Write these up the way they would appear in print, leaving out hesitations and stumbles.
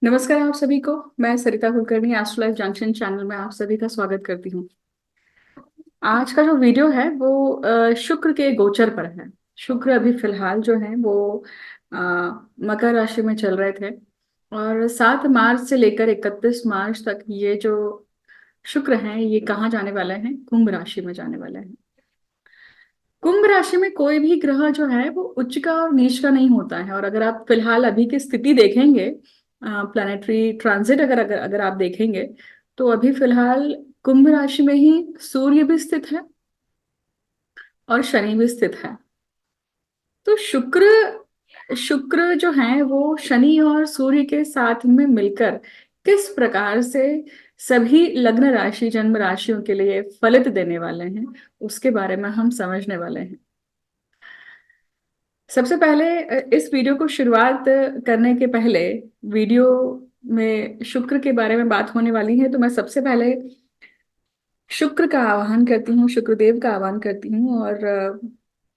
नमस्कार आप सभी को। मैं Sarita Kulkarni astro life junction channel में आप सभी का स्वागत करती हूँ। आज का जो वीडियो है वो शुक्र के गोचर पर है। शुक्र अभी फिलहाल जो है वो अ, मकर राशि में चल रहे थे और 7 मार्च से लेकर 31 मार्च तक ये जो शुक्र हैं ये कहाँ जाने वाले हैं? कुंभ राशि में जाने वाले हैं। कुंभ राशि में कोई भी ग्रह जो है वो उच्च का और नीच का नहीं होता है। और अगर आप फिलहाल अभी की स्थिति देखेंगे, प्लानिटरी ट्रांजिट अगर अगर अगर आप देखेंगे तो अभी फिलहाल कुंभ राशि में ही सूर्य भी स्थित है और शनि भी स्थित है। तो शुक्र शुक्र जो है वो शनि और सूर्य के साथ में मिलकर किस प्रकार से सभी लग्न राशि जन्म राशियों के लिए फलित देने वाले हैं उसके बारे में हम समझने वाले हैं। सबसे पहले इस वीडियो को शुरुआत करने के पहले, वीडियो में शुक्र के बारे में बात होने वाली है तो मैं सबसे पहले शुक्र का आह्वान करती हूँ, शुक्रदेव का आह्वान करती हूँ और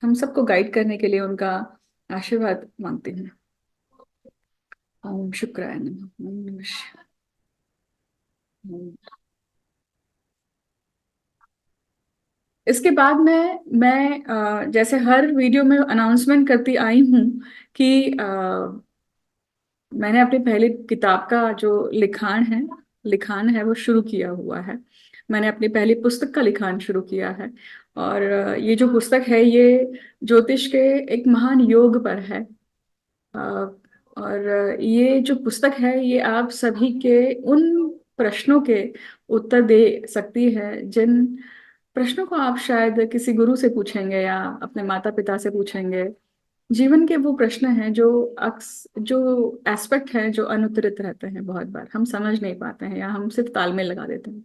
हम सबको गाइड करने के लिए उनका आशीर्वाद मांगती हूँ। ओम शुक्राय नमः। ओम नमः शिवाय। ओम। इसके बाद मैं जैसे हर वीडियो में अनाउंसमेंट करती आई हूँ कि मैंने अपनी पहली किताब का जो लिखान है वो शुरू किया हुआ है। मैंने अपनी पहली पुस्तक का लिखान शुरू किया है और ये जो पुस्तक है ये ज्योतिष के एक महान योग पर है। अ, और ये जो पुस्तक है ये आप सभी के उन प्रश्नों के उत्तर दे सकती है जिन प्रश्नों को आप शायद किसी गुरु से पूछेंगे या अपने माता पिता से पूछेंगे। जीवन के वो प्रश्न हैं जो एस्पेक्ट हैं जो अनुत्तरित रहते हैं, बहुत बार हम समझ नहीं पाते हैं या हम सिर्फ तालमेल लगा देते हैं।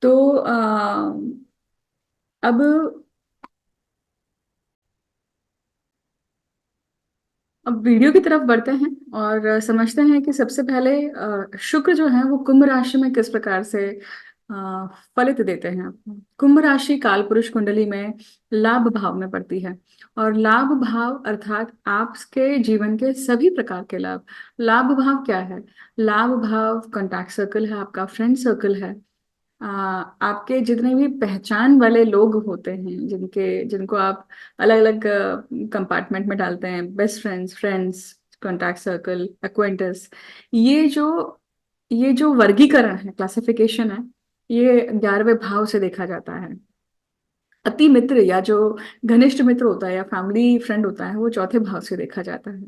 तो अब अब वीडियो की तरफ बढ़ते हैं और समझते हैं कि सबसे पहले शुक्र जो है वो कुंभ राशि में किस प्रकार से फलित देते हैं आपको। कुंभ राशि कालपुरुष कुंडली में लाभ भाव में पड़ती है और लाभ भाव अर्थात आपके जीवन के सभी प्रकार के लाभ। लाभ भाव क्या है? लाभ भाव कंटैक्ट सर्कल है, आपका फ्रेंड सर्कल है। आपके जितने भी पहचान वाले लोग होते हैं जिनको आप अलग अलग कंपार्टमेंट में डालते हैं, best friends, friends, contact circle, acquaintance, ये जो ये जो वर्गीकरण है, क्लासिफिकेशन है, ये 11वें भाव से देखा जाता है। अति मित्र या जो घनिष्ठ मित्र होता है या फैमिली फ्रेंड होता है वो चौथे भाव से देखा जाता है।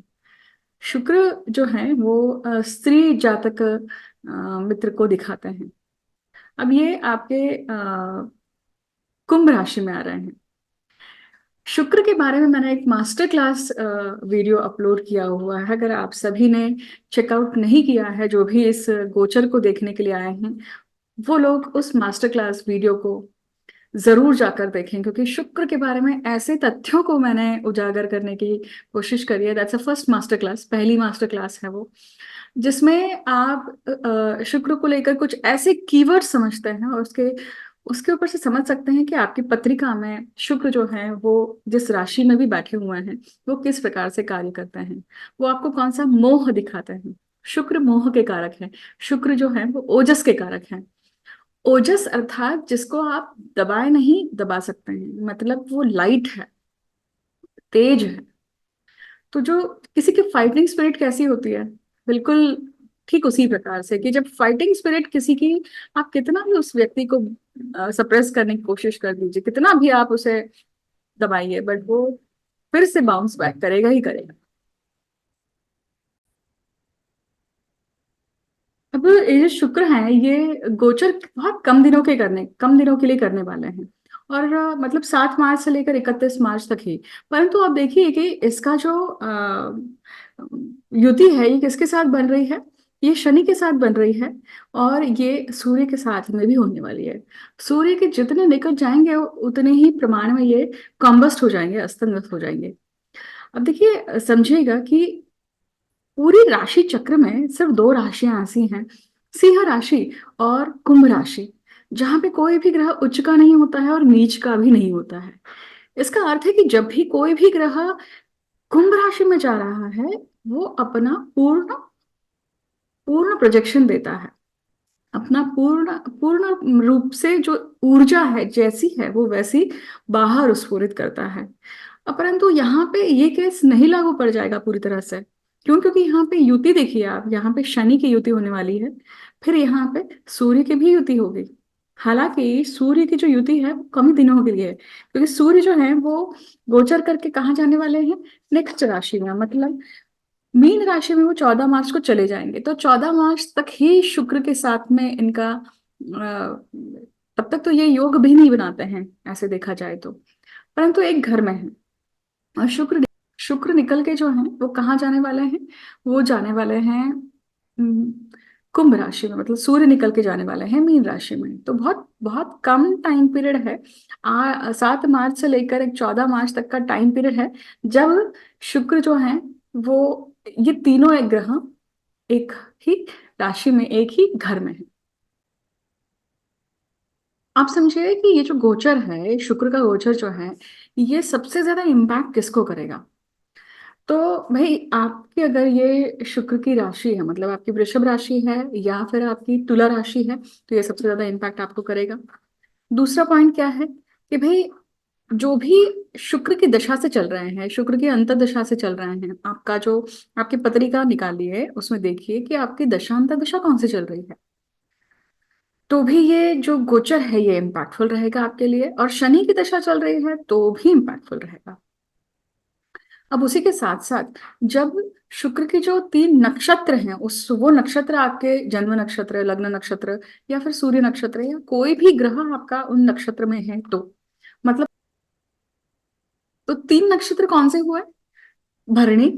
शुक्र जो है वो स्त्री जातक मित्र को दिखाते हैं। अब ये आपके कुंभ राशि में आ रहे हैं। शुक्र के बारे में मैंने एक मास्टर क्लास वीडियो अपलोड किया हुआ है। अगर आप सभी ने चेकआउट नहीं किया है, जो भी इस गोचर को देखने के लिए आए हैं, वो लोग उस मास्टर क्लास वीडियो को जरूर जाकर देखें, क्योंकि शुक्र के बारे में ऐसे तथ्यों को मैंने उजागर करने की कोशिश करी है। That's a first master class, पहली मास्टर क्लास है वो, जिसमें आप शुक्र को लेकर कुछ ऐसे कीवर्ड समझते हैं और उसके उसके ऊपर से समझ सकते हैं कि आपकी पत्रिका में शुक्र जो है वो जिस राशि में भी बैठे हुए हैं वो किस प्रकार से कार्य करते हैं, वो आपको कौन सा मोह दिखाते हैं। शुक्र मोह के कारक है। शुक्र जो है वो ओजस के कारक है। ओजस अर्थात जिसको आप दबाए नहीं दबा सकते हैं, मतलब वो लाइट है, तेज है। तो जो किसी की फाइटिंग स्पिरिट कैसी होती है, बिल्कुल ठीक उसी प्रकार से कि जब फाइटिंग स्पिरिट किसी की, आप कितना भी उस व्यक्ति को सप्रेस करने की कोशिश कर दीजिए, कितना भी आप उसे दबाइए, बट वो फिर से बाउंस बैक करेगा ही करेगा। अब ये जो शुक्र है ये गोचर बहुत कम दिनों के लिए करने वाले हैं और मतलब 7 मार्च से लेकर 31 मार्च तक ही। परंतु आप देखिए कि इसका जो युति है ये किसके साथ बन रही है? ये शनि के साथ बन रही है और ये सूर्य के साथ में भी होने वाली है। सूर्य के जितने निकट जाएंगे उतने ही प्रमाण में ये कॉम्बस्ट हो जाएंगे, अस्त व्यस्त हो जाएंगे। अब देखिए, समझिएगा कि पूरी राशि चक्र में सिर्फ दो राशियां ऐसी हैं, सिंह राशि और कुंभ राशि, जहां पे कोई भी ग्रह उच्च का नहीं होता है और नीच का भी नहीं होता है। इसका अर्थ है कि जब भी कोई भी ग्रह कुंभ राशि में जा रहा है वो अपना पूर्ण पूर्ण प्रोजेक्शन देता है, अपना पूर्ण पूर्ण रूप से जो ऊर्जा है जैसी है वो वैसी बाहर स्फुरित करता है। परंतु यहाँ पे ये केस नहीं लागू पड़ जाएगा पूरी तरह से। क्यों? क्योंकि यहाँ पे युति देखिए आप, यहाँ पे शनि की युति होने वाली है, फिर यहाँ पे सूर्य की भी युति होगी। हालांकि सूर्य की जो युति है वो कम ही दिनों के लिए है, क्योंकि सूर्य जो है वो गोचर करके कहाँ जाने वाले हैं? नेक्स्ट राशि में, मतलब मीन राशि में वो 14 मार्च को चले जाएंगे। तो 14 मार्च तक ही शुक्र के साथ में इनका तब तक तो ये योग भी नहीं बनाते हैं ऐसे देखा जाए तो, परंतु एक घर में है। और शुक्र निकल के जो है वो कहाँ जाने वाले हैं? वो जाने वाले हैं हम्म, कुंभ राशि में, मतलब सूर्य निकल के जाने वाले हैं मीन राशि में। तो बहुत बहुत कम टाइम पीरियड है, 7 मार्च से लेकर एक 14 मार्च तक का टाइम पीरियड है, जब शुक्र जो है वो, ये तीनों एक ग्रह एक ही राशि में एक ही घर में है। आप समझिए कि ये जो गोचर है, शुक्र का गोचर जो है, ये सबसे ज्यादा इम्पैक्ट किसको करेगा? तो भाई आपकी अगर ये शुक्र की राशि है, मतलब आपकी वृषभ राशि है या फिर आपकी तुला राशि है, तो ये सबसे ज्यादा इम्पैक्ट आपको करेगा। दूसरा पॉइंट क्या है कि भाई जो भी शुक्र की दशा से चल रहे हैं, शुक्र की अंतर्दशा से चल रहे हैं, आपका जो आपकी पत्रिका निकालिए उसमें देखिए कि आपकी दशा अंतर्दशा कौन सी चल रही है, तो भी ये जो गोचर है ये इम्पैक्टफुल रहेगा आपके लिए। और शनि की दशा चल रही है तो भी इम्पैक्टफुल रहेगा। अब उसी के साथ साथ जब शुक्र के जो 3 नक्षत्र हैं, उस वो नक्षत्र आपके जन्म नक्षत्र, लग्न नक्षत्र या फिर सूर्य नक्षत्र या कोई भी ग्रह आपका उन नक्षत्र में है, तो मतलब तो 3 नक्षत्र कौन से हुए? भरणी,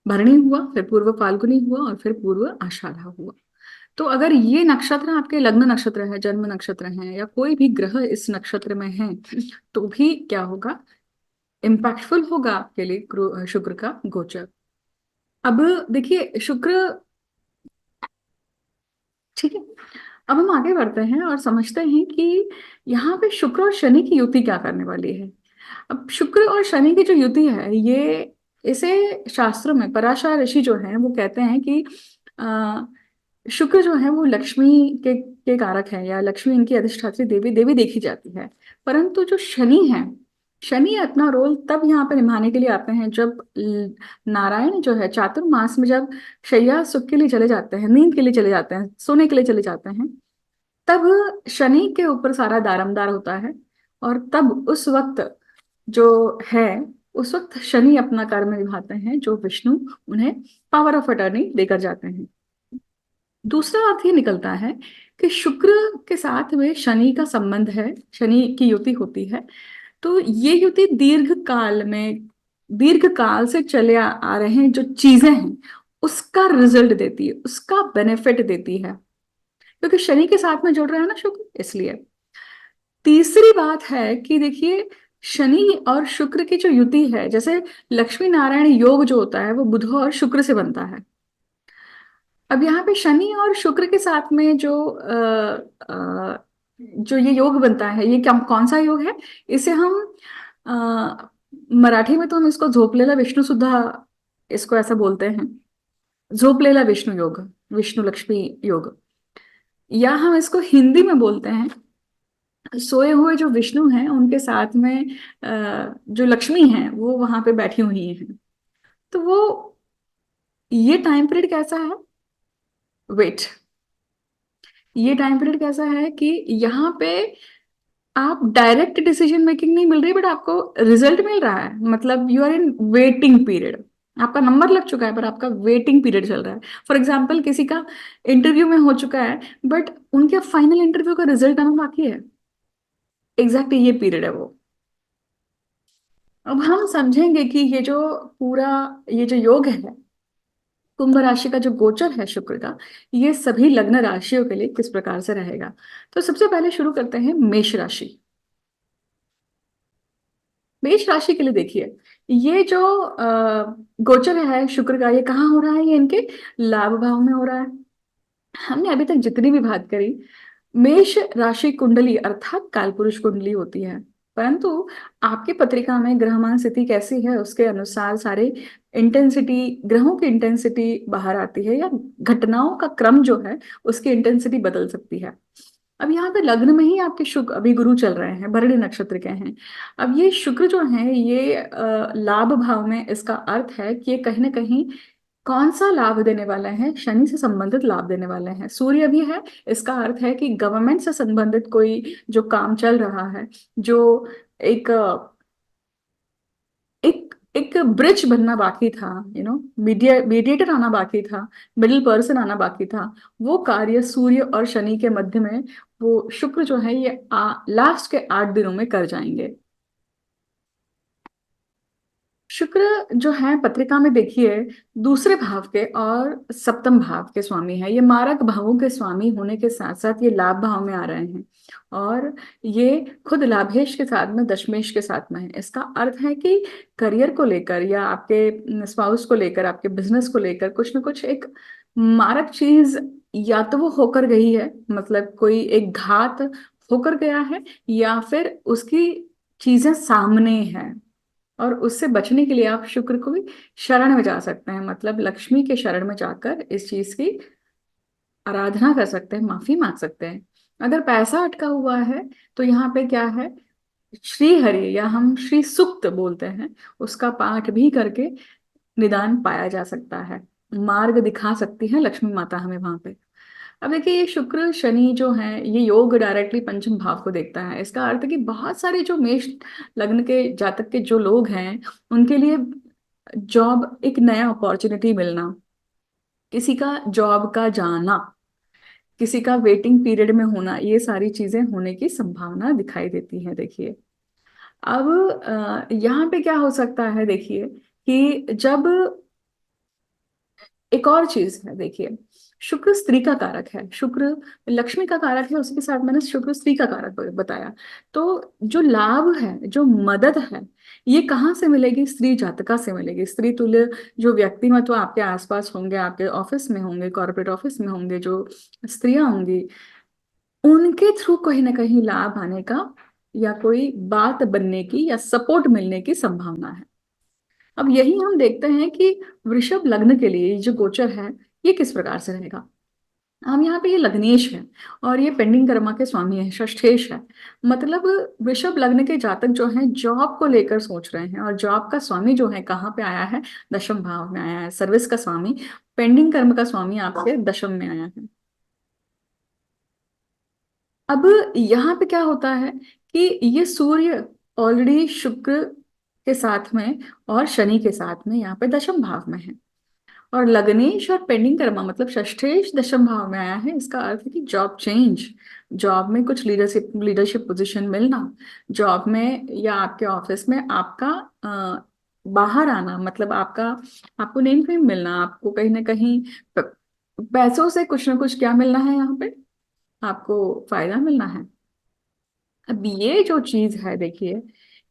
भरणी हुआ, फिर पूर्व फाल्गुनी हुआ और फिर पूर्व आषाढ़ा हुआ। तो अगर ये नक्षत्र आपके लग्न नक्षत्र है, जन्म नक्षत्र है या कोई भी ग्रह इस नक्षत्र में है, तो भी क्या होगा? इम्पैक्टफुल होगा आपके लिए शुक्र का गोचर। अब देखिए शुक्र, ठीक है, अब हम आगे बढ़ते हैं और समझते हैं कि यहाँ पे शुक्र और शनि की युति क्या करने वाली है। अब शुक्र और शनि की जो युति है ये, इसे शास्त्रों में पराशर ऋषि जो है वो कहते हैं कि अ, शुक्र जो है वो लक्ष्मी के कारक है, या लक्ष्मी इनकी अधिष्ठात्री देवी देवी देखी जाती है। परंतु जो शनि है, शनि अपना रोल तब यहाँ पे निभाने के लिए आते हैं जब नारायण जो है चातुर्मास में जब शैया सुख के लिए चले जाते हैं, नींद के लिए चले जाते हैं, सोने के लिए चले जाते हैं, तब शनि के ऊपर सारा दारमदार होता है। और तब उस वक्त जो है, उस वक्त शनि अपना कर्म निभाते हैं जो विष्णु उन्हें पावर ऑफ अटर्नी देकर जाते हैं। दूसरा अर्थ ये निकलता है कि शुक्र के साथ में शनि का संबंध है, शनि की युति होती है, तो ये युति दीर्घ काल से चले आ रहे हैं जो चीजें हैं उसका रिजल्ट देती है, उसका बेनिफिट देती है, क्योंकि शनि के साथ में जुड़ रहा है ना शुक्र, इसलिए। तीसरी बात है कि देखिए शनि और शुक्र की जो युति है, जैसे लक्ष्मी नारायण योग जो होता है वो बुध और शुक्र से बनता है। अब यहाँ पे शनि और शुक्र के साथ में जो ये योग बनता है, ये क्या कौन सा योग है? इसे हम अ, मराठी में तो हम इसको झोपलेला विष्णु सुद्धा इसको ऐसा बोलते हैं, झोपलेला विष्णु योग, विष्णु लक्ष्मी योग। या हम इसको हिंदी में बोलते हैं सोए हुए जो विष्णु हैं उनके साथ में जो लक्ष्मी हैं वो वहां पे बैठी हुई हैं। तो वो, ये टाइम पीरियड कैसा है? वेट, ये टाइम पीरियड कैसा है कि यहाँ पे आप डायरेक्ट डिसीजन मेकिंग नहीं मिल रही, बट आपको रिजल्ट मिल रहा है, मतलब you are in waiting period. आपका नंबर लग चुका है पर आपका वेटिंग पीरियड चल रहा है। फॉर एग्जाम्पल किसी का इंटरव्यू में हो चुका है बट उनके फाइनल इंटरव्यू का रिजल्ट आना बाकी है, एग्जैक्टली ये पीरियड है वो। अब हम समझेंगे कि ये जो पूरा ये जो योग है, कुंभ राशि का जो गोचर है शुक्र का, ये सभी लग्न राशियों के लिए किस प्रकार से रहेगा। तो सबसे पहले शुरू करते हैं मेष राशि। मेष राशि के लिए देखिए, ये जो गोचर है शुक्र का, ये कहाँ हो रहा है? ये इनके लाभ भाव में हो रहा है। हमने अभी तक जितनी भी बात करी, मेष राशि कुंडली अर्थात कालपुरुष कुंडली होती है, परंतु आपकी पत्रिका में ग्रहमान स्थिति कैसी है उसके अनुसार सारे इंटेंसिटी, ग्रहों की इंटेंसिटी बाहर आती है, या घटनाओं का क्रम जो है उसकी इंटेंसिटी बदल सकती है। अब यहाँ पे लग्न में ही आपके शुक्र, अभी गुरु चल रहे हैं, भरणी नक्षत्र के हैं। अब ये शुक्र जो है ये लाभ भाव में, इसका अर्थ है कि ये कहीं ना कहीं कौन सा लाभ देने वाला है, शनि से संबंधित लाभ देने वाले हैं। सूर्य भी है, इसका अर्थ है कि गवर्नमेंट से संबंधित कोई जो काम चल रहा है, जो एक एक एक ब्रिज बनना बाकी था, मीडिएटर आना बाकी था, मिडिल पर्सन आना बाकी था, वो कार्य सूर्य और शनि के मध्य में वो शुक्र जो है ये लास्ट के 8 दिनों में कर जाएंगे। शुक्र जो है पत्रिका में देखिए दूसरे भाव के और सप्तम भाव के स्वामी है। ये मारक भावों के स्वामी होने के साथ साथ ये लाभ भाव में आ रहे हैं, और ये खुद लाभेश के साथ में दशमेश के साथ में है। इसका अर्थ है कि करियर को लेकर या आपके स्पाउस को लेकर, आपके बिजनेस को लेकर कुछ ना कुछ एक मारक चीज या तो वो होकर गई है, मतलब कोई एक घात होकर गया है, या फिर उसकी चीजें सामने हैं, और उससे बचने के लिए आप शुक्र को भी शरण में जा सकते हैं, मतलब लक्ष्मी के शरण में जाकर इस चीज की आराधना कर सकते हैं, माफी मांग सकते हैं। अगर पैसा अटका हुआ है तो यहाँ पे क्या है, श्री हरि या हम श्री सुक्त बोलते हैं, उसका पाठ भी करके निदान पाया जा सकता है। मार्ग दिखा सकती है लक्ष्मी माता हमें वहां पे। अब देखिए ये शुक्र शनि जो है ये योग डायरेक्टली पंचम भाव को देखता है। इसका अर्थ है कि बहुत सारे जो मेष लग्न के जातक के जो लोग हैं उनके लिए जॉब, एक नया अपॉर्चुनिटी मिलना, किसी का जॉब का जाना, किसी का वेटिंग पीरियड में होना, ये सारी चीजें होने की संभावना दिखाई देती है। देखिए अब यहाँ पे क्या हो सकता है, देखिए कि जब एक और चीज है, देखिए शुक्र स्त्री का कारक है, शुक्र लक्ष्मी का कारक है, उसके साथ मैंने शुक्र स्त्री का कारक बताया। तो जो लाभ है, जो मदद है, ये कहाँ से मिलेगी, स्त्री जातका से मिलेगी। स्त्री तुल्य जो व्यक्तिमत्व आपके आसपास होंगे, आपके ऑफिस में होंगे, कॉर्पोरेट ऑफिस में होंगे, जो स्त्रियां होंगी, उनके थ्रू कहीं ना कहीं लाभ आने का या कोई बात बनने की या सपोर्ट मिलने की संभावना है। अब यही हम देखते हैं कि वृषभ लग्न के लिए ये जो गोचर है ये किस प्रकार से रहेगा। हम यहाँ पे ये लग्नेश है, और ये पेंडिंग कर्मा के स्वामी है, षष्ठेश है। मतलब वृषभ लग्न के जातक जो हैं जॉब को लेकर सोच रहे हैं, और जॉब का स्वामी जो है कहाँ पे आया है, दशम भाव में आया है। सर्विस का स्वामी, पेंडिंग कर्म का स्वामी आपके दशम में आया है। अब यहाँ पे क्या होता है कि ये सूर्य ऑलरेडी शुक्र के साथ में और शनि के साथ में यहाँ पे दशम भाव में है, और लग्नेश और पेंडिंग कर्मा मतलब षष्ठेश दशम भाव में आया है। इसका अर्थ है कि जॉब चेंज, जॉब में कुछ लीडरशिप लीडरशिप पोजीशन मिलना, जॉब में या आपके ऑफिस में आपका बाहर आना, मतलब आपका, आपको नेम फेम मिलना, आपको कहीं ना कहीं पैसों से कुछ ना कुछ क्या मिलना है, यहाँ पे आपको फायदा मिलना है। अब ये जो चीज है, देखिए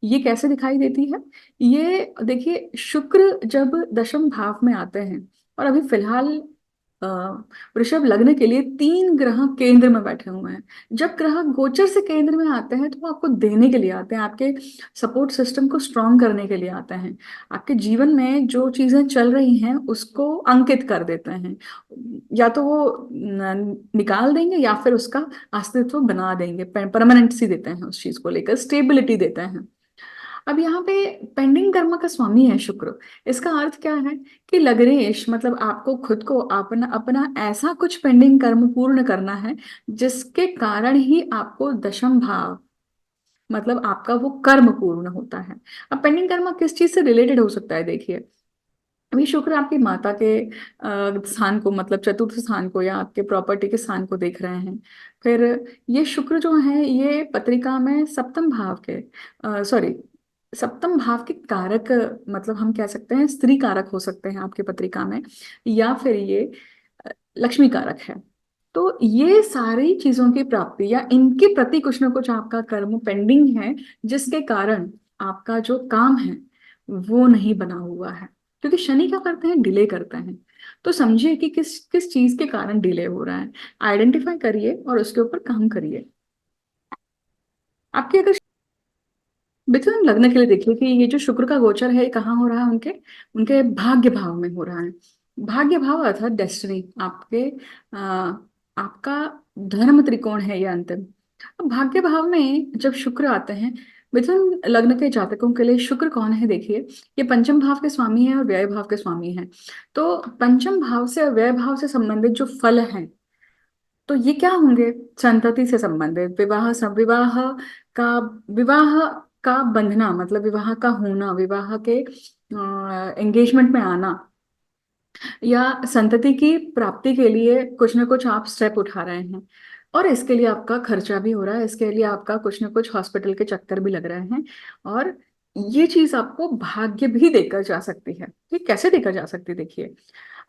ये कैसे दिखाई देती है। ये देखिए शुक्र जब दशम भाव में आते हैं, और अभी फिलहाल अ, वृषभ लग्न के लिए 3 ग्रह केंद्र में बैठे हुए हैं। जब ग्रह गोचर से केंद्र में आते हैं तो वो आपको देने के लिए आते हैं, आपके सपोर्ट सिस्टम को स्ट्रॉन्ग करने के लिए आते हैं, आपके जीवन में जो चीजें चल रही हैं उसको अंकित कर देते हैं, या तो वो निकाल देंगे या फिर उसका अस्तित्व बना देंगे, परमानेंसी देते हैं, उस चीज को लेकर स्टेबिलिटी देते हैं। अब यहाँ पे पेंडिंग कर्म का स्वामी है शुक्र। इसका अर्थ क्या है कि लग्नेश मतलब आपको खुद को अपना अपना ऐसा कुछ पेंडिंग कर्म पूर्ण करना है जिसके कारण ही आपको दशम भाव, मतलब आपका वो कर्म पूर्ण होता है। अब पेंडिंग कर्म किस चीज से रिलेटेड हो सकता है, देखिए अभी शुक्र आपकी माता के स्थान को, मतलब चतुर्थ स्थान को या आपके प्रॉपर्टी के स्थान को देख रहे हैं। फिर ये शुक्र जो है ये पत्रिका में सप्तम भाव के, सॉरी, सप्तम भाव के कारक, मतलब हम कह सकते हैं स्त्री कारक हो सकते हैं आपके पत्रिका में, या फिर ये लक्ष्मी कारक है। तो ये सारी चीजों की प्राप्ति या इनके प्रति कुछ ना कुछ आपका कर्म पेंडिंग है, जिसके कारण आपका जो काम है वो नहीं बना हुआ है। क्योंकि शनि क्या करते हैं, डिले करते हैं। तो समझिए कि किस किस चीज के कारण डिले हो रहा है, आइडेंटिफाई करिए और उसके ऊपर काम करिए। आपकी अगर मिथुन लग्न के लिए देखिए कि ये जो शुक्र का गोचर है ये कहाँ हो रहा है, उनके उनके भाग्य भाव में हो रहा है। भाग्य भाव अर्थात डेस्टिनी, आपके आ, आपका धर्म त्रिकोण है ये अंतिम। अब भाग्य भाव में जब शुक्र आते हैं मिथुन लग्न के जातकों के लिए, शुक्र कौन है देखिए, ये पंचम भाव के स्वामी है और व्यय भाव के स्वामी है। तो पंचम भाव से और व्यय भाव से संबंधित जो फल हैं, तो ये क्या होंगे? संतति से संबंधित, विवाह, सब का विवाह का बंधना, मतलब विवाह का होना, विवाह के एंगेजमेंट में आना, या संतति की प्राप्ति के लिए कुछ ना कुछ आप स्टेप उठा रहे हैं, और इसके लिए आपका खर्चा भी हो रहा है, इसके लिए आपका कुछ ना कुछ हॉस्पिटल के चक्कर भी लग रहे हैं। और ये चीज आपको भाग्य भी देकर जा सकती है। ये कैसे देकर जा सकती है देखिए,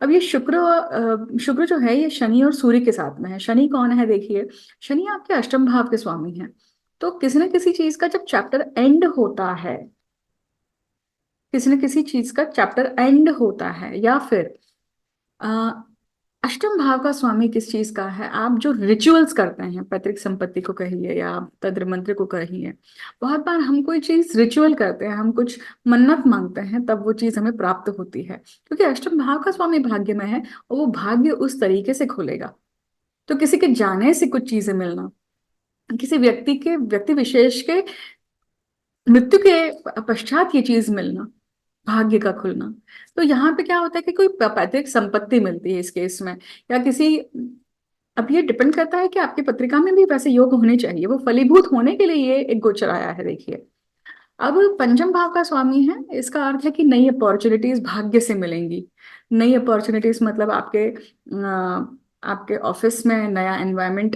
अब ये शुक्र जो है ये शनि और सूर्य के साथ में है। शनि कौन है देखिए, शनि आपके अष्टम भाव के स्वामी हैं। तो किसी न किसी चीज का जब चैप्टर एंड होता है, किसी न किसी चीज का चैप्टर एंड होता है, या फिर अ, अष्टम भाव का स्वामी किस चीज का है, आप जो रिचुअल्स करते हैं, पैतृक संपत्ति को कहिए या आप तंत्र मंत्र को कहिए, बहुत बार हम कोई चीज रिचुअल करते हैं, हम कुछ मन्नत मांगते हैं, तब वो चीज हमें प्राप्त होती है, क्योंकि अष्टम भाव का स्वामी भाग्य में है और वो भाग्य उस तरीके से खुलेगा। तो किसी के जाने से कुछ चीजें मिलना, किसी व्यक्ति विशेष के मृत्यु के पश्चात ये चीज मिलना, भाग्य का खुलना। तो यहाँ पे क्या होता है कि कोई पैतृक संपत्ति मिलती है इस केस में, या किसी, अब ये डिपेंड करता है कि आपकी पत्रिका में भी वैसे योग होने चाहिए, वो फलीभूत होने के लिए ये एक गोचर आया है देखिए। अब पंचम भाव का स्वामी है, इसका अर्थ है कि नई अपॉर्चुनिटीज भाग्य से मिलेंगी। नई अपॉर्चुनिटीज मतलब आपके ऑफिस में नया एनवायरमेंट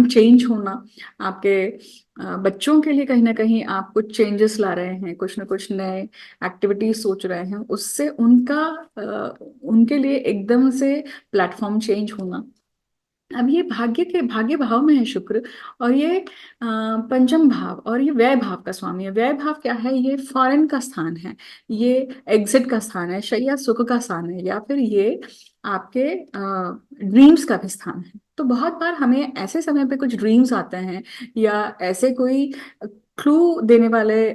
चेंज होना, आपके बच्चों के लिए कहीं ना कहीं आप कुछ चेंजेस ला रहे हैं, कुछ ना कुछ नए एक्टिविटीज सोच रहे हैं, उससे उनके लिए एकदम से प्लेटफॉर्म चेंज होना। अब ये भाग्य भाव में है शुक्र, और ये पंचम भाव, और ये व्यय भाव का स्वामी है। व्यय भाव क्या है? ये फॉरेन का स्थान है, ये एग्जिट का स्थान है, शैया सुख का स्थान है, या फिर ये आपके ड्रीम्स का भी स्थान है। तो बहुत बार हमें ऐसे समय पे कुछ ड्रीम्स आते हैं, या ऐसे कोई क्लू देने वाले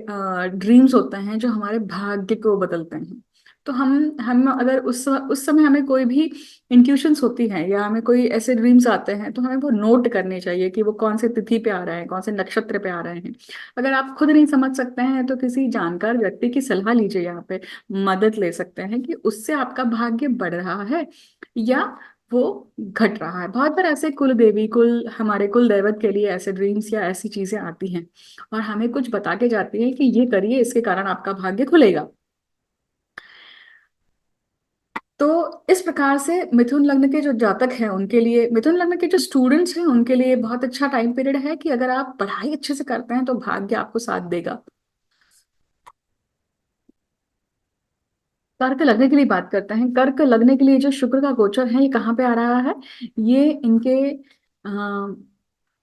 ड्रीम्स होते हैं जो हमारे भाग्य को बदलते हैं। तो हम अगर उस समय हमें कोई भी इंट्यूशंस होती हैं, या हमें कोई ऐसे ड्रीम्स आते हैं, तो हमें वो नोट करने चाहिए कि वो कौन से तिथि पे आ रहे हैं, कौन से नक्षत्र पे आ रहे हैं। अगर आप खुद नहीं समझ सकते हैं तो किसी जानकार व्यक्ति की सलाह लीजिए, यहाँ पे मदद ले सकते हैं कि उससे आपका भाग्य बढ़ रहा है या वो घट रहा है। बहुत बार ऐसे कुल देवी, हमारे कुल दैवत के लिए ऐसे ड्रीम्स या ऐसी चीजें आती हैं और हमें कुछ बता के जाती हैं कि ये करिए, इसके कारण आपका भाग्य खुलेगा। तो इस प्रकार से मिथुन लग्न के जो जातक हैं उनके लिए, मिथुन लग्न के जो स्टूडेंट्स हैं उनके लिए बहुत अच्छा टाइम पीरियड है कि अगर आप पढ़ाई अच्छे से करते हैं तो भाग्य आपको साथ देगा। कर्क लगने के लिए बात करते हैं। कर्क लगने के लिए जो शुक्र का गोचर है ये कहाँ पे आ रहा है? ये इनके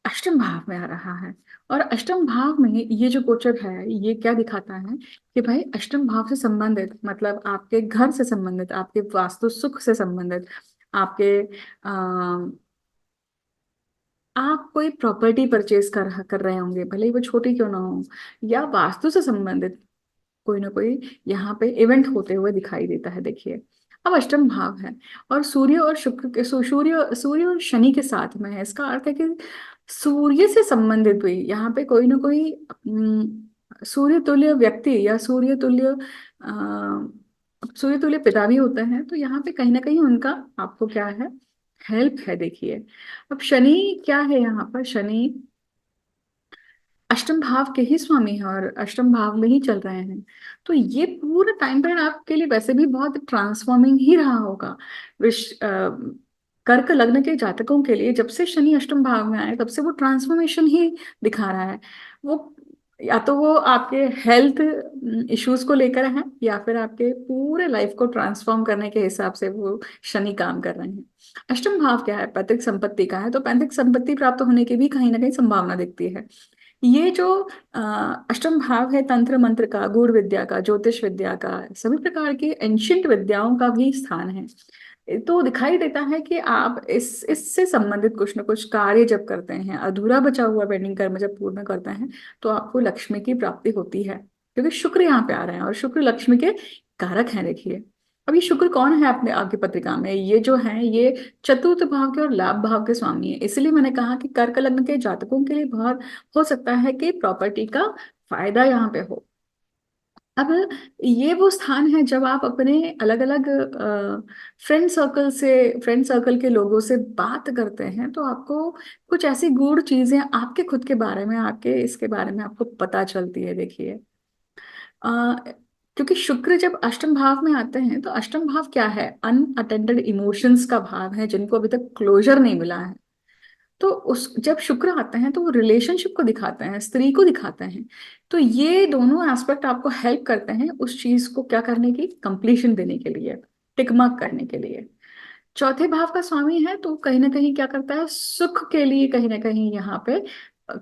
अष्टम भाव में आ रहा है। और अष्टम भाव में ये जो गोचर है ये क्या दिखाता है कि भाई अष्टम भाव से संबंधित, मतलब आपके घर से संबंधित, आपके वास्तु सुख से संबंधित, आपके आप कोई प्रॉपर्टी परचेज कर रहे होंगे, भले ही वो छोटी क्यों ना हो, या वास्तु से संबंधित कोई ना कोई यहाँ पे इवेंट होते हुए दिखाई देता है देखिए। अब अष्टम भाव है और सूर्य और शुक्र के सूर्य और शनि के साथ में है। इसका अर्थ है कि सूर्य से संबंधित हुई यहाँ पे कोई ना कोई सूर्य तुल्य व्यक्ति, या सूर्य तुल्य पिता भी होते हैं, तो यहाँ पे कहीं ना कहीं उनका आपको क्या है, हेल्प है देखिए। अब शनि क्या है यहाँ पर? शनि अष्टम भाव के ही स्वामी है और अष्टम भाव में ही चल रहे हैं। तो ये पूरा टाइम पीरियड आपके लिए वैसे भी बहुत ट्रांसफॉर्मिंग ही रहा होगा। कर्क लग्न के जातकों के लिए जब से शनि अष्टम भाव में आए तब से वो ट्रांसफॉर्मेशन ही दिखा रहा है। वो या तो वो आपके हेल्थ इश्यूज को लेकर है, या फिर आपके पूरे लाइफ को ट्रांसफॉर्म करने के हिसाब से वो शनि काम कर रहे हैं। अष्टम भाव क्या है? पैतृक संपत्ति का है, तो पैतृक संपत्ति प्राप्त होने की भी कहीं ना कहीं संभावना दिखती है। ये जो अ, अष्टम भाव है, तंत्र मंत्र का, गूढ़ विद्या का, ज्योतिष विद्या का, सभी प्रकार की एंशियंट विद्याओं का भी स्थान है। तो दिखाई देता है कि आप इससे संबंधित कुछ ना कुछ कार्य जब करते हैं, अधूरा बचा हुआ पेंडिंग कर्म जब पूर्ण करते हैं, तो आपको लक्ष्मी की प्राप्ति होती है, क्योंकि शुक्र यहाँ पे आ रहे हैं और शुक्र लक्ष्मी के कारक हैं। देखिए, अब ये शुक्र कौन है अपने आपकी पत्रिका में, ये जो है ये चतुर्थ भाव के और लाभ भाव के स्वामी है। इसलिए मैंने कहा कि कर्क लग्न के जातकों के लिए बहुत हो सकता है कि प्रॉपर्टी का फायदा यहाँ पे हो। अब ये वो स्थान है जब आप अपने अलग अलग फ्रेंड सर्कल के लोगों से बात करते हैं, तो आपको कुछ ऐसी गूढ़ चीजें आपके खुद के बारे में, आपके इसके बारे में आपको पता चलती है। देखिए, अ, क्योंकि शुक्र जब अष्टम भाव में आते हैं, तो अष्टम भाव क्या है, अनअटेंडेड इमोशंस का भाव है, जिनको अभी तक क्लोजर नहीं मिला है। तो उस जब शुक्र आते हैं तो वो रिलेशनशिप को दिखाते हैं, स्त्री को दिखाते हैं। तो ये दोनों एस्पेक्ट आपको हेल्प करते हैं उस चीज को क्या करने की, कंप्लीशन देने के लिए, टिक मार्क करने के लिए। चौथे भाव का स्वामी है, तो कहीं ना कहीं क्या करता है, सुख के लिए कहीं ना कहीं यहाँ पे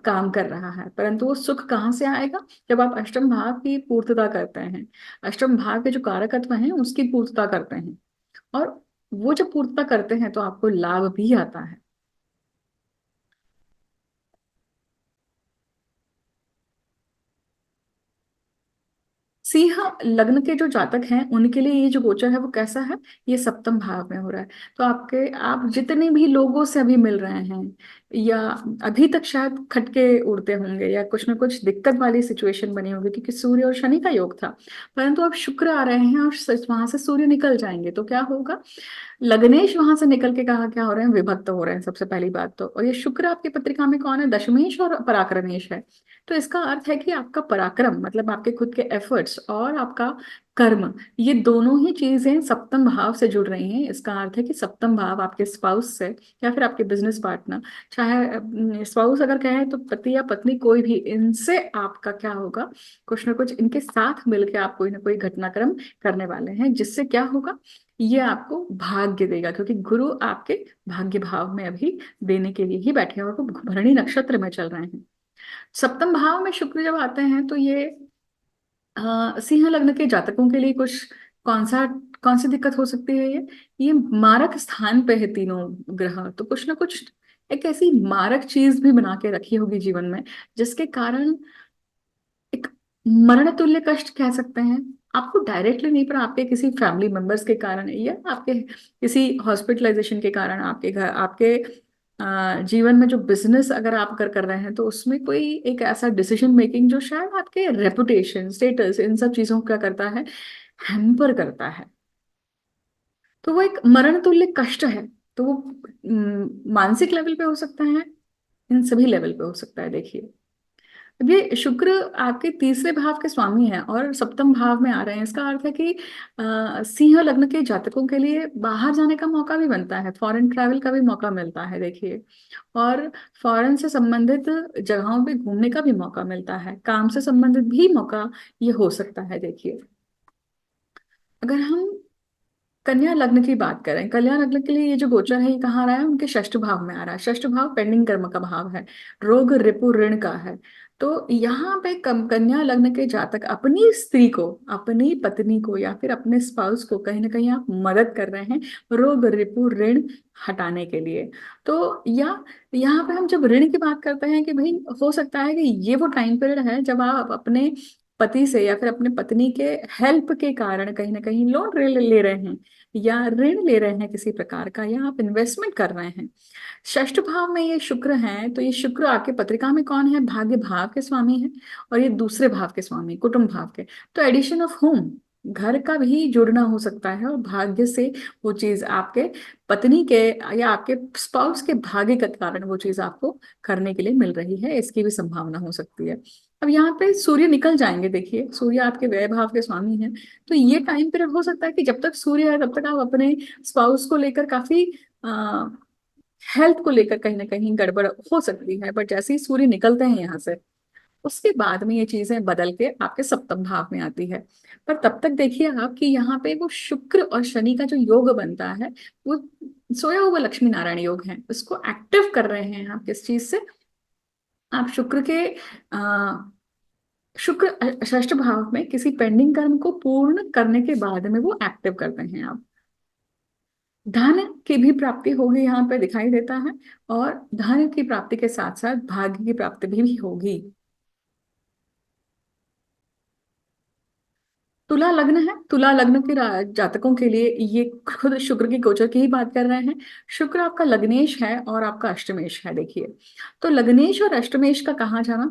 काम कर रहा है। परंतु वो सुख कहाँ से आएगा, जब आप अष्टम भाव की पूर्तता करते हैं, अष्टम भाव के जो कारकत्व हैं उसकी पूर्तता करते हैं, और वो जब पूर्तता करते हैं तो आपको लाभ भी आता है। सिंह लग्न के जो जातक हैं उनके लिए ये जो गोचर है वो कैसा है, ये सप्तम भाव में हो रहा है। तो आप जितने भी लोगों से अभी मिल रहे हैं, या अभी तक शायद खटके उड़ते होंगे, या कुछ ना कुछ दिक्कत वाली सिचुएशन बनी होगी, क्योंकि सूर्य और शनि का योग था। परंतु अब शुक्र आ रहे हैं और वहां से सूर्य निकल जाएंगे, तो क्या होगा, लग्नेश वहां से निकल के कहा क्या हो रहे हैं, विभक्त हो रहे हैं सबसे पहली बात तो। और ये शुक्र आपकी पत्रिका में कौन है, दशमेश और पराक्रमेश है। तो इसका अर्थ है कि आपका पराक्रम मतलब आपके खुद के एफर्ट्स और आपका कर्म, ये दोनों ही चीजें सप्तम भाव से जुड़ रही हैं। इसका अर्थ है कि सप्तम भाव आपके स्पाउस से या फिर आपके बिजनेस पार्टनर, चाहे स्पाउस अगर कहें तो पति या पत्नी, कोई भी, इनसे आपका क्या होगा, कुछ ना कुछ इनके साथ मिलकर आप कोई ना कोई घटनाक्रम करने वाले हैं, जिससे क्या होगा, ये आपको भाग्य देगा, क्योंकि गुरु आपके भाग्य भाव में अभी देने के लिए ही बैठे हैं और वो भरणी नक्षत्र में चल रहे हैं। सप्तम भाव में शुक्र जब आते हैं तो ये सिंह लग्न के जातकों के लिए कुछ कौन सा कौन सी दिक्कत हो सकती है, ये मारक स्थान पे है तीनों ग्रह, तो कुछ ना कुछ एक ऐसी मारक चीज भी बना के रखी होगी जीवन में, जिसके कारण एक मरण तुल्य कष्ट कह सकते हैं। आपको डायरेक्टली नहीं, पर आपके किसी फैमिली मेंबर्स के कारण या आपके किसी हॉस्पिटलाइजेशन के कारण, आपके घर, आपके जीवन में जो बिजनेस अगर आप कर रहे हैं, तो उसमें कोई एक ऐसा डिसीजन मेकिंग जो शायद आपके रेपुटेशन, स्टेटस, इन सब चीजों को क्या करता है, हैम्पर करता है। तो वो एक मरण तुल्य कष्ट है। तो वो मानसिक लेवल पे हो सकता है, इन सभी लेवल पे हो सकता है। देखिए, ये शुक्र आपके तीसरे भाव के स्वामी हैं और सप्तम भाव में आ रहे हैं। इसका अर्थ है कि सिंह लग्न के जातकों के लिए बाहर जाने का मौका भी बनता है, फॉरेन ट्रैवल का भी मौका मिलता है। देखिए, और फॉरेन से संबंधित जगहों पे घूमने का भी मौका मिलता है, काम से संबंधित भी मौका ये हो सकता है। देखिए, अगर हम कन्या लग्न की बात करें, कन्या लग्न के लिए ये जो गोचर है ये कहाँ आ रहा है, उनके षष्ठ भाव में आ रहा है। षष्ठ भाव पेंडिंग कर्म का भाव है, रोग रिपु ऋण का है। तो यहाँ पे कन्या लग्न के जातक अपनी स्त्री को, अपनी पत्नी को या फिर अपने स्पाउस को कहीं ना कहीं आप मदद कर रहे हैं रोग रिपु ऋण हटाने के लिए। तो या यहाँ पे हम जब ऋण की बात करते हैं कि भाई हो सकता है कि ये वो टाइम पीरियड है जब आप अपने पति से या फिर अपने पत्नी के हेल्प के कारण कहीं ना कहीं लोन ले रहे हैं, या ऋण ले रहे हैं किसी प्रकार का, या आप इन्वेस्टमेंट कर रहे हैं। षष्ठ भाव में ये शुक्र है, तो ये शुक्र आपके पत्रिका में कौन है, भाग्य भाव के स्वामी है, और ये दूसरे भाव के स्वामी, कुटुंब भाव के। तो एडिशन ऑफ होम, घर का भी जुड़ना हो सकता है, और भाग्य से वो चीज आपके पत्नी के या आपके स्पाउस के भाग्य के कारण वो चीज आपको करने के लिए मिल रही है, इसकी भी संभावना हो सकती है। अब यहाँ पे सूर्य निकल जाएंगे, देखिए सूर्य आपके व्यय भाव के स्वामी हैं। तो ये टाइम पीरियड हो सकता है कि जब तक सूर्य है तब तक आप अपने स्पाउस को लेकर काफी हेल्थ को लेकर कहीं ना कहीं गड़बड़ हो सकती है, बट जैसे ही सूर्य निकलते हैं यहाँ से, उसके बाद में ये चीजें बदल के आपके सप्तम भाव में आती है। पर तब तक देखिए आप कि यहाँ पे वो शुक्र और शनि का जो योग बनता है, वो सोया हुआ लक्ष्मी नारायण योग है, उसको एक्टिव कर रहे हैं आप किस चीज से, आप शुक्र के शुक्र षष्ठ भाव में किसी पेंडिंग कर्म को पूर्ण करने के बाद में वो एक्टिव करते हैं आप। धन की भी प्राप्ति होगी यहाँ पे दिखाई देता है, और धन की प्राप्ति के साथ साथ भाग्य की प्राप्ति भी होगी। तुला लग्न है, तुला लग्न के जातकों के लिए ये खुद शुक्र की गोचर की ही बात कर रहे हैं। शुक्र आपका लग्नेश है और आपका अष्टमेश है देखिए। तो लग्नेश और अष्टमेश का कहाँ जाना,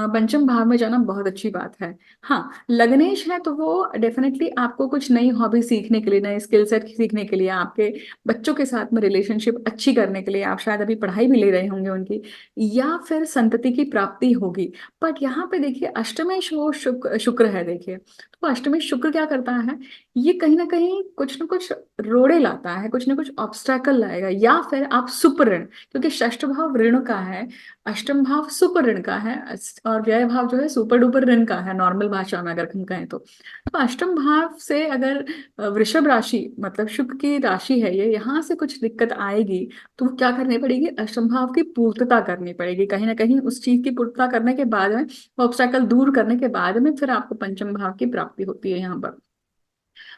पंचम भाव में जाना बहुत अच्छी बात है। हाँ, लग्नेश है तो वो डेफिनेटली आपको कुछ नई हॉबी सीखने के लिए, नए स्किल सेट सीखने के लिए, आपके बच्चों के साथ में रिलेशनशिप अच्छी करने के लिए, आप शायद अभी पढ़ाई भी ले रहे होंगे उनकी, या फिर संतति की प्राप्ति होगी। बट यहाँ पे देखिए अष्टमेश वो शुक्र है देखिए। तो अष्टमी शुक्र क्या करता है, ये कहीं ना कुछ रोड़े लाता है, कुछ ना कुछ ऑब्स्टैकल लाएगा, या फिर आप सुपर ऋण, क्योंकि षष्ठ भाव ऋण का है, अष्टम भाव सुपर ऋण का है, और व्यय भाव जो है सुपर डुपर ऋण का है नॉर्मल भाषा में अगर हम कहें तो अष्टम भाव से अगर वृषभ राशि मतलब शुक्र की राशि है ये, यहाँ से कुछ दिक्कत आएगी तो वो क्या करनी पड़ेगी, अष्टम भाव की पूर्तता करनी पड़ेगी, कहीं ना कहीं उस चीज की पूर्तता करने के बाद में, ऑब्स्टैकल दूर करने के बाद में फिर आपको पंचम भाव की प्राप्ति होती है यहाँ पर।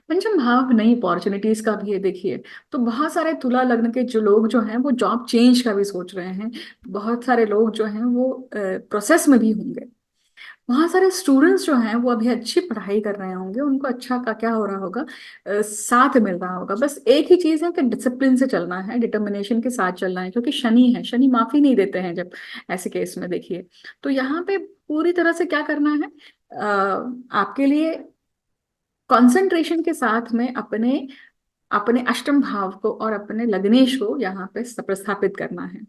पंचम भाव नई अपॉर्चुनिटीज का भी है देखिए। तो बहुत सारे तुला लग्न के जो लोग जो हैं वो जॉब चेंज का भी सोच रहे हैं, बहुत सारे लोग जो हैं वो प्रोसेस में भी होंगे, बहुत सारे स्टूडेंट्स जो हैं वो अभी अच्छी पढ़ाई कर रहे होंगे, उनको अच्छा का क्या हो रहा होगा, साथ मिल रहा होगा। बस एक ही चीज है कि डिसिप्लिन से चलना है, डिटर्मिनेशन के साथ चलना है, क्योंकि शनि है, शनि माफी नहीं देते हैं जब ऐसे केस में देखिए। तो यहाँ पे पूरी तरह से क्या करना है, आपके लिए कंसंट्रेशन के साथ में अपने अपने अष्टम भाव को और अपने लग्नेश को यहाँ पे प्रस्थापित करना है।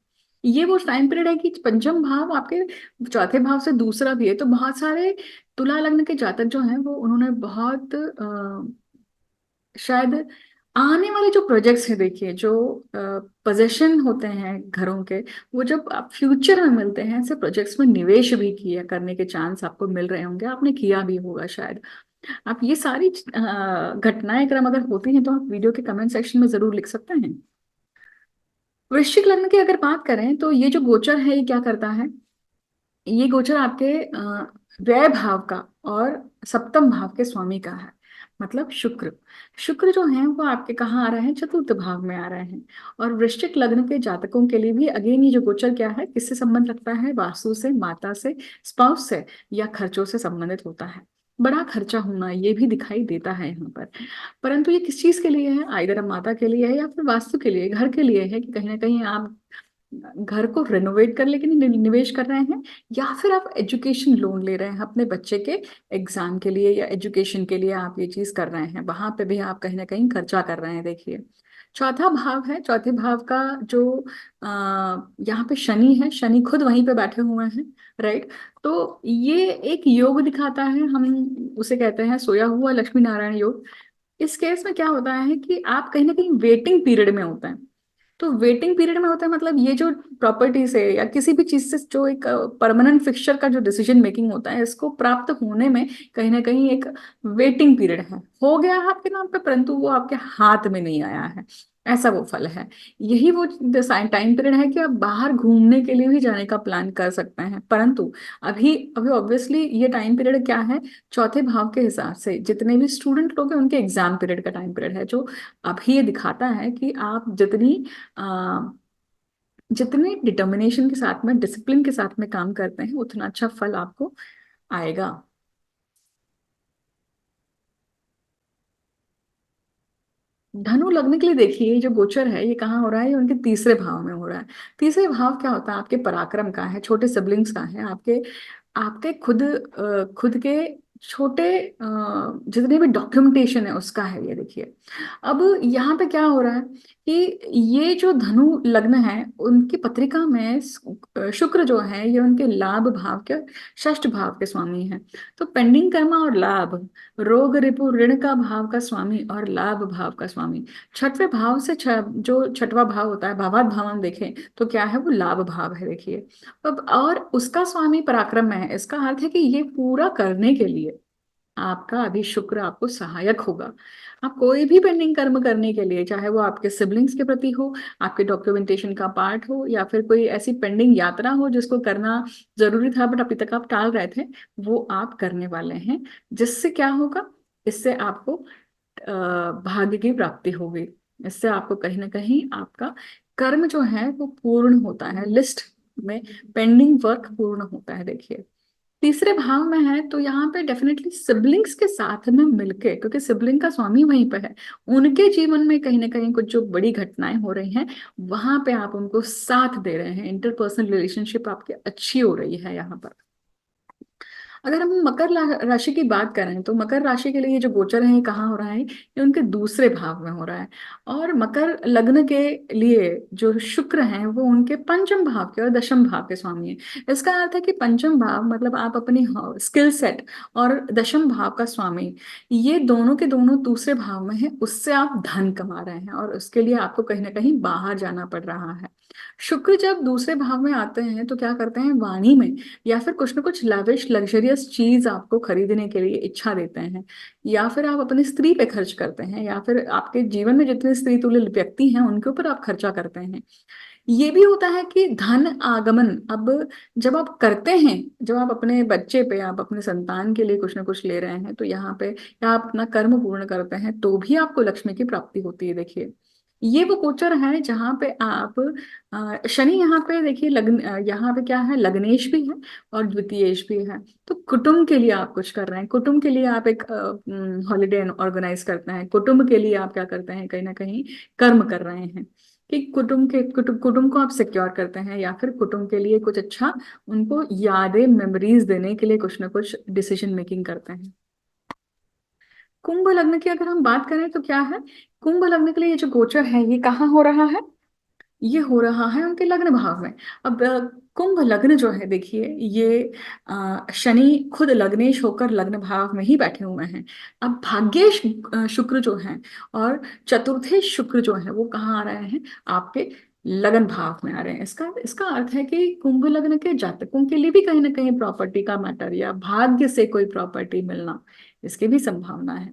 ये वो टाइम पीरियड है कि पंचम भाव आपके चौथे भाव से दूसरा भी है, तो बहुत सारे तुला लग्न के जातक जो हैं वो उन्होंने बहुत शायद आने वाले जो प्रोजेक्ट्स हैं देखिए, जो पोजेशन होते हैं घरों के, वो जब आप फ्यूचर में मिलते हैं ऐसे प्रोजेक्ट्स में निवेश भी किया करने के चांस आपको मिल रहे होंगे, आपने किया भी होगा शायद। आप ये सारी घटनाएं क्रम अगर होती हैं तो आप वीडियो के कमेंट सेक्शन में जरूर लिख सकते हैं। वृश्चिक लग्न की अगर बात करें तो ये जो गोचर है ये क्या करता है, ये गोचर आपके व्यय भाव का और सप्तम भाव के स्वामी का है। मतलब शुक्र, शुक्र जो है वो आपके कहाँ आ रहे हैं, चतुर्थ भाव में आ रहे हैं। और वृश्चिक लग्न के जातकों के लिए भी अगेन ये जो गोचर क्या है, किससे संबंध रखता है, वास्तु से, माता से, स्पाउस से, या खर्चों से संबंधित होता है। बड़ा खर्चा होना ये भी दिखाई देता है यहाँ पर। परंतु ये किस चीज के लिए है, आइदर माता के लिए है या फिर वास्तु के लिए, घर के लिए है, कि कहीं ना कहीं आप घर को रेनोवेट करने के लिए निवेश कर रहे हैं, या फिर आप एजुकेशन लोन ले रहे हैं अपने बच्चे के एग्जाम के लिए या एजुकेशन के लिए, आप ये चीज कर रहे हैं, वहां पे भी आप कहीं ना कहीं खर्चा कर रहे हैं देखिए। चौथा भाव है, चौथे भाव का जो आ, यहाँ पे शनि है, शनि खुद वहीं पे बैठे हुए हैं, राइट। तो ये एक योग दिखाता है, हम उसे कहते हैं सोया हुआ लक्ष्मी नारायण योग। इस केस में क्या होता है कि आप कहीं ना कहीं वेटिंग पीरियड में होते हैं। तो वेटिंग पीरियड में होता है मतलब ये जो प्रॉपर्टी से या किसी भी चीज से जो एक परमानेंट फिक्सचर का जो डिसीजन मेकिंग होता है, इसको प्राप्त होने में कहीं ना कहीं एक वेटिंग पीरियड है, हो गया है आपके नाम पे परंतु वो आपके हाथ में नहीं आया है, ऐसा वो फल है। यही वो टाइम पीरियड है कि आप बाहर घूमने के लिए भी जाने का प्लान कर सकते हैं, परंतु अभी अभी ऑब्वियसली ये टाइम पीरियड क्या है, चौथे भाव के हिसाब से जितने भी स्टूडेंट लोग हैं उनके एग्जाम पीरियड का टाइम पीरियड है, जो अभी ये दिखाता है कि आप जितने डिटर्मिनेशन के साथ में, डिसिप्लिन के साथ में काम करते हैं, उतना अच्छा फल आपको आएगा। धनु लग्न के लिए देखिए ये जो गोचर है ये कहाँ हो रहा है, ये उनके तीसरे भाव में हो रहा है। तीसरे भाव क्या होता है, आपके पराक्रम का है, छोटे सिबलिंग्स का है, आपके आपके खुद के छोटे जितने भी डॉक्यूमेंटेशन है उसका है ये देखिए। अब यहाँ पे क्या हो रहा है कि ये जो धनु लग्न है उनकी पत्रिका में शुक्र जो है ये उनके लाभ भाव के षष्ठ भाव के स्वामी हैं। तो पेंडिंग कर्मा और लाभ, रोग रिपु ऋण का भाव का स्वामी और लाभ भाव का स्वामी, छठवें भाव से जो छठवां भाव होता है भावात भाव हम देखें तो क्या है, वो लाभ भाव है देखिए। अब और उसका स्वामी पराक्रम में है, इसका अर्थ है कि ये पूरा करने के लिए आपका अभी शुक्र आपको सहायक होगा। आप कोई भी पेंडिंग कर्म करने के लिए, चाहे वो आपके सिबलिंग्स के प्रति हो, आपके डॉक्यूमेंटेशन का पार्ट हो, या फिर कोई ऐसी पेंडिंग यात्रा हो जिसको करना जरूरी था बट अभी तक आप टाल रहे थे, वो आप करने वाले हैं। जिससे क्या होगा, इससे आपको भाग्य की प्राप्ति होगी। इससे आपको कहीं ना कहीं आपका कर्म जो है वो पूर्ण होता है, लिस्ट में पेंडिंग वर्क पूर्ण होता है। देखिए तीसरे भाव में है तो यहाँ पे डेफिनेटली सिबलिंग्स के साथ में मिलके, क्योंकि सिबलिंग का स्वामी वहीं पे है, उनके जीवन में कहीं ना कहीं कुछ जो बड़ी घटनाएं हो रही हैं वहां पे आप उनको साथ दे रहे हैं, इंटरपर्सनल रिलेशनशिप आपकी अच्छी हो रही है यहाँ पर। अगर हम मकर राशि की बात करें तो मकर राशि के लिए ये जो गोचर है ये कहाँ हो रहा है, ये उनके दूसरे भाव में हो रहा है। और मकर लग्न के लिए जो शुक्र हैं वो उनके पंचम भाव के और दशम भाव के स्वामी है। इसका अर्थ है कि पंचम भाव मतलब आप अपनी स्किल सेट, और दशम भाव का स्वामी, ये दोनों के दोनों दूसरे भाव में है, उससे आप धन कमा रहे हैं और उसके लिए आपको कहीं ना कहीं बाहर जाना पड़ रहा है। शुक्र जब दूसरे भाव में आते हैं तो क्या करते हैं, वाणी में या फिर कुछ ना कुछ लविश लग्जरियस चीज आपको खरीदने के लिए इच्छा देते हैं, या फिर आप अपनी स्त्री पे खर्च करते हैं, या फिर आपके जीवन में जितने स्त्री तुल्य व्यक्ति हैं उनके ऊपर आप खर्चा करते हैं। ये भी होता है कि धन आगमन अब जब आप करते हैं, जब आप अपने बच्चे पे, आप अपने संतान के लिए कुछ ना कुछ ले रहे हैं तो यहाँ पे, या आप अपना कर्म पूर्ण करते हैं तो भी आपको लक्ष्मी की प्राप्ति होती है। देखिए ये वो गोचर है जहाँ पे आप शनि यहाँ पे देखिए लग्न, यहाँ पे क्या है, लग्नेश भी है और द्वितीयेश भी है। तो कुटुंब के लिए आप कुछ कर रहे हैं, कुटुंब के लिए आप एक हॉलिडे ऑर्गेनाइज करते हैं, कुटुंब के लिए आप क्या करते हैं, कहीं ना कहीं कर्म कर रहे हैं कि कुटुंब को आप सिक्योर करते हैं, या फिर कुटुंब के लिए कुछ अच्छा, उनको यादें मेमोरीज देने के लिए कुछ ना कुछ डिसीजन मेकिंग करते हैं। कुंभ लग्न की अगर हम बात करें तो क्या है, कुंभ लग्न के लिए ये जो गोचर है ये कहाँ हो रहा है, ये हो रहा है उनके लग्न भाव में। अब कुंभ लग्न जो है देखिए ये शनि खुद लग्नेश होकर लग्न भाव में ही बैठे हुए हैं। अब भाग्येश शुक्र जो है और चतुर्थेश शुक्र जो है वो कहाँ आ रहे हैं, आपके लगन भाव में आ रहे हैं। इसका इसका अर्थ है कि कुंभ लग्न के जातकों के लिए भी कहीं ना कहीं प्रॉपर्टी का मैटर या भाग्य से कोई प्रॉपर्टी मिलना, इसकी भी संभावना है।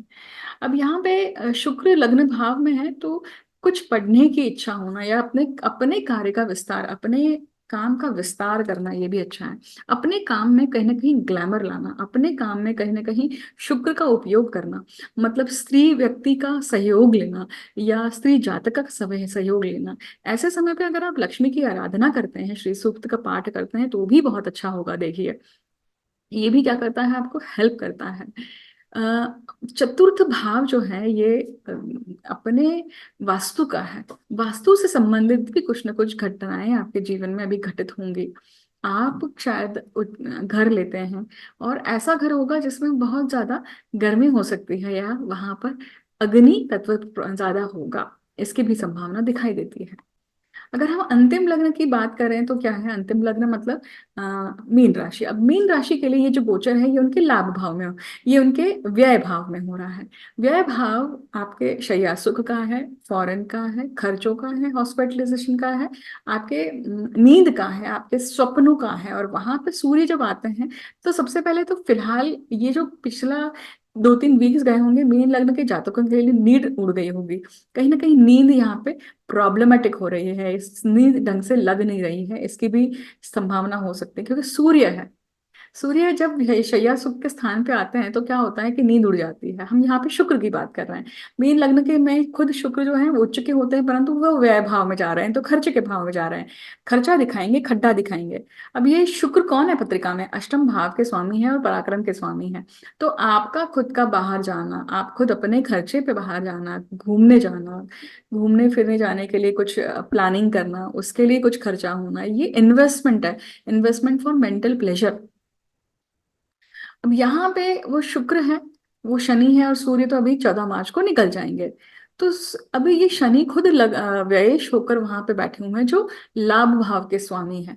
अब यहाँ पे शुक्र लग्न भाव में है तो कुछ पढ़ने की इच्छा होना, या अपने अपने कार्य का विस्तार, अपने काम का विस्तार करना, ये भी अच्छा है। अपने काम में कहीं ना कहीं ग्लैमर लाना, अपने काम में कहीं ना कहीं शुक्र का उपयोग करना, मतलब स्त्री व्यक्ति का सहयोग लेना या स्त्री जातक का सहयोग लेना। ऐसे समय पे अगर आप लक्ष्मी की आराधना करते हैं, श्री सूक्त का पाठ करते हैं तो भी बहुत अच्छा होगा। देखिए ये भी क्या करता है, आपको हेल्प करता है। चतुर्थ भाव जो है ये अपने वास्तु का है, वास्तु से संबंधित भी कुछ ना कुछ घटनाएं आपके जीवन में अभी घटित होंगी। आप शायद घर लेते हैं और ऐसा घर होगा जिसमें बहुत ज्यादा गर्मी हो सकती है, या वहां पर अग्नि तत्व ज्यादा होगा, इसकी भी संभावना दिखाई देती है। अगर हम अंतिम लग्न की बात करें तो क्या है, अंतिम लग्न मतलब मीन राशि। अब मीन राशि के लिए ये जो गोचर है ये उनके लाभ भाव में ये उनके व्यय भाव में हो रहा है। व्यय भाव आपके शैया सुख का है, फॉरेन का है, खर्चों का है, हॉस्पिटलाइजेशन का है, आपके नींद का है, आपके स्वप्नों का है। और वहां पे सूर्य जब आते हैं तो सबसे पहले तो फिलहाल ये जो पिछला 2-3 वीक्स गए होंगे मीन लग्न के जातकों के लिए नींद उड़ गई होगी, कहीं ना कहीं नींद यहाँ पे प्रॉब्लमेटिक हो रही है, इस नींद ढंग से लग नहीं रही है, इसकी भी संभावना हो सकती है। क्योंकि सूर्य है, सूर्य जब शैया सुख के स्थान पे आते हैं तो क्या होता है कि नींद उड़ जाती है। हम यहाँ पे शुक्र की बात कर रहे हैं, मीन लग्न के में खुद शुक्र जो है वो उच्च के होते हैं, परंतु वो व्यय भाव में जा रहे हैं तो खर्चे के भाव में जा रहे हैं, खर्चा दिखाएंगे, खड्डा दिखाएंगे। अब ये शुक्र कौन है पत्रिका में, अष्टम भाव के स्वामी है और पराक्रम के स्वामी है। तो आपका खुद का बाहर जाना, आप खुद अपने खर्चे पे बाहर जाना, घूमने जाना, घूमने फिरने जाने के लिए कुछ प्लानिंग करना, उसके लिए कुछ खर्चा होना, ये इन्वेस्टमेंट है, इन्वेस्टमेंट फॉर मेंटल प्लेजर। अब यहाँ पे वो शुक्र है, वो शनि है और सूर्य तो अभी 14 मार्च को निकल जाएंगे। तो अभी ये शनि खुद व्ययेश होकर वहां पे बैठे हुए हैं जो लाभ भाव के स्वामी है।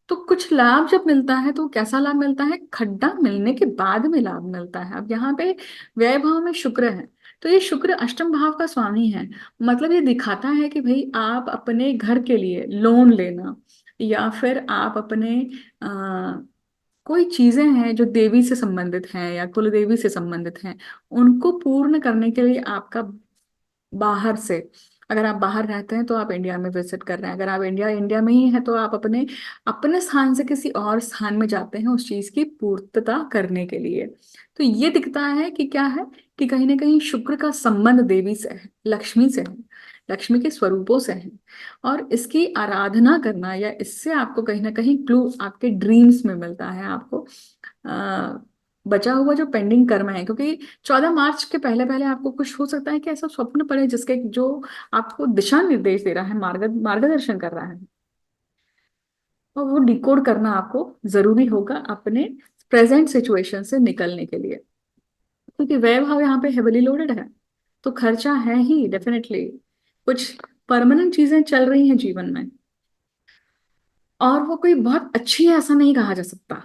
तो कुछ लाभ जब मिलता है तो कैसा लाभ मिलता है, खड्डा मिलने के बाद में लाभ मिलता है। अब यहाँ पे व्यय भाव में शुक्र है तो ये शुक्र अष्टम भाव का स्वामी है, मतलब ये दिखाता है कि भाई आप अपने घर के लिए लोन लेना, या फिर आप अपने कोई चीजें हैं जो देवी से संबंधित हैं या कुल देवी से संबंधित हैं, उनको पूर्ण करने के लिए आपका बाहर से अगर आप बाहर रहते हैं तो आप इंडिया में विजिट कर रहे हैं, अगर आप इंडिया इंडिया में ही हैं तो आप अपने अपने स्थान से किसी और स्थान में जाते हैं उस चीज की पूर्तता करने के लिए। तो ये दिखता है कि क्या है, कि कहीं ना कहीं शुक्र का संबंध देवी से है, लक्ष्मी से है, लक्ष्मी के स्वरूपों से है। और इसकी आराधना करना या इससे आपको कहीं ना कहीं क्लू आपके ड्रीम्स में मिलता है आपको, बचा हुआ जो पेंडिंग कर्म है। क्योंकि 14 मार्च के पहले पहले आपको कुछ हो सकता है कि ऐसा स्वप्न पड़े जिसके जो आपको दिशा निर्देश दे रहा है, मार्गदर्शन कर रहा है, और वो डिकोड करना आपको जरूरी होगा अपने प्रेजेंट सिचुएशन से निकलने के लिए। क्योंकि व्यय भाव यहाँ पे हेविली लोडेड है, तो खर्चा है ही डेफिनेटली। कुछ परमानेंट चीजें चल रही हैं जीवन में, और वो कोई बहुत अच्छी है ऐसा नहीं कहा जा सकता।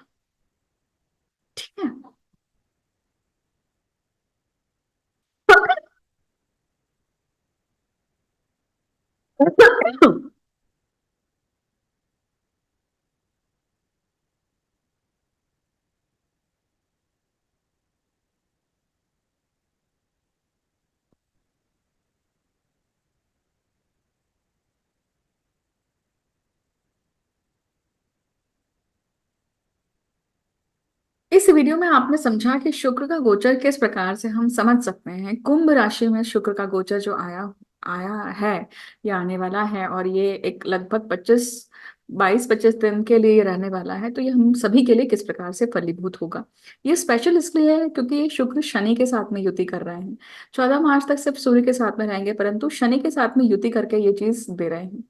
ठीक है। इस वीडियो में आपने समझा कि शुक्र का गोचर किस प्रकार से हम समझ सकते हैं। कुंभ राशि में शुक्र का गोचर जो आया आया है या आने वाला है, और ये एक लगभग 22-25 दिन के लिए रहने वाला है, तो ये हम सभी के लिए किस प्रकार से फलीभूत होगा। ये स्पेशल इसलिए है क्योंकि ये शुक्र शनि के साथ में युति कर रहे हैं। 14 मार्च तक सिर्फ सूर्य के साथ में रहेंगे, परंतु शनि के साथ में युति करके ये चीज दे रहे हैं।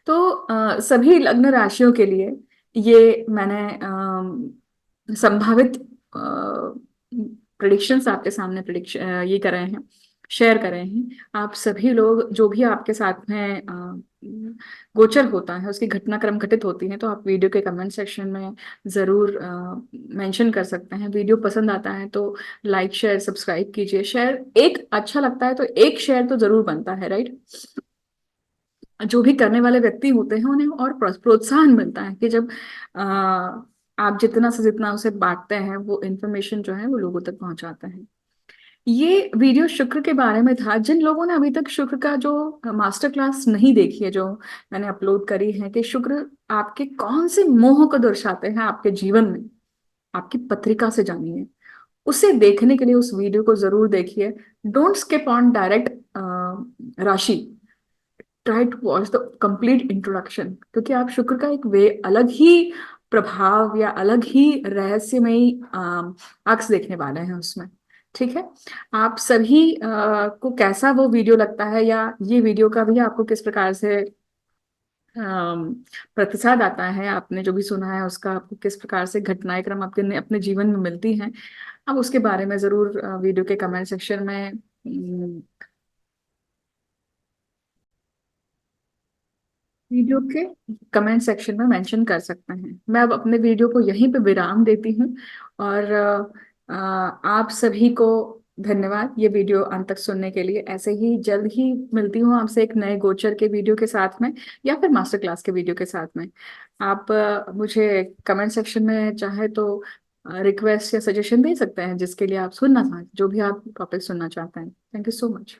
तो सभी लग्न राशियों के लिए ये मैंने संभावित प्रिडिक्शंस आपके सामने प्रिडिक्शन ये कर रहे हैं, शेयर कर रहे हैं। आप सभी लोग जो भी आपके साथ में गोचर होता है, उसकी घटनाक्रम घटित होती है, तो आप वीडियो के कमेंट सेक्शन में जरूर मेंशन कर सकते हैं। वीडियो पसंद आता है तो लाइक शेयर सब्सक्राइब कीजिए। शेयर एक अच्छा लगता है तो एक शेयर तो जरूर बनता है, राइट। जो भी करने वाले व्यक्ति होते हैं उन्हें और प्रोत्साहन मिलता है कि जब आ, आप जितना से जितना उसे बांटते हैं, वो इन्फॉर्मेशन जो है वो लोगों तक पहुंचाते हैं। ये वीडियो शुक्र के बारे में था। जिन लोगों ने अभी तक शुक्र का जो मास्टर क्लास नहीं देखी है, जो मैंने अपलोड करी है, कि शुक्र आपके कौन से मोह को दर्शाते हैं आपके जीवन में, आपकी पत्रिका से जानिए। उसे देखने के लिए उस वीडियो को जरूर देखिए। डोंट स्किप ऑन डायरेक्ट राशि, try to watch the complete introduction, क्योंकि आप शुक्र का एक वे अलग ही प्रभाव या अलग ही रहस्यमयी अक्स देखने वाले हैं उसमें। ठीक है। आप सभी को कैसा वो वीडियो लगता है, या ये वीडियो का भी आपको किस प्रकार से प्रतिसाद आता है, आपने जो भी सुना है उसका आपको किस प्रकार से घटनाएं क्रम आपके अपने जीवन में मिलती हैं, आप उसके बारे में जरूर वीडियो के कमेंट सेक्शन में वीडियो के कमेंट सेक्शन में मेंशन कर सकते हैं। मैं अब अपने वीडियो को यहीं पे विराम देती हूँ, और आप सभी को धन्यवाद ये वीडियो अंत तक सुनने के लिए। ऐसे ही जल्द ही मिलती हूँ आपसे एक नए गोचर के वीडियो के साथ में, या फिर मास्टर क्लास के वीडियो के साथ में। आप मुझे कमेंट सेक्शन में चाहे तो रिक्वेस्ट या सजेशन दे सकते हैं, जिसके लिए आप सुनना चाहते, जो भी आप टॉपिक सुनना चाहते हैं। Thank you so much.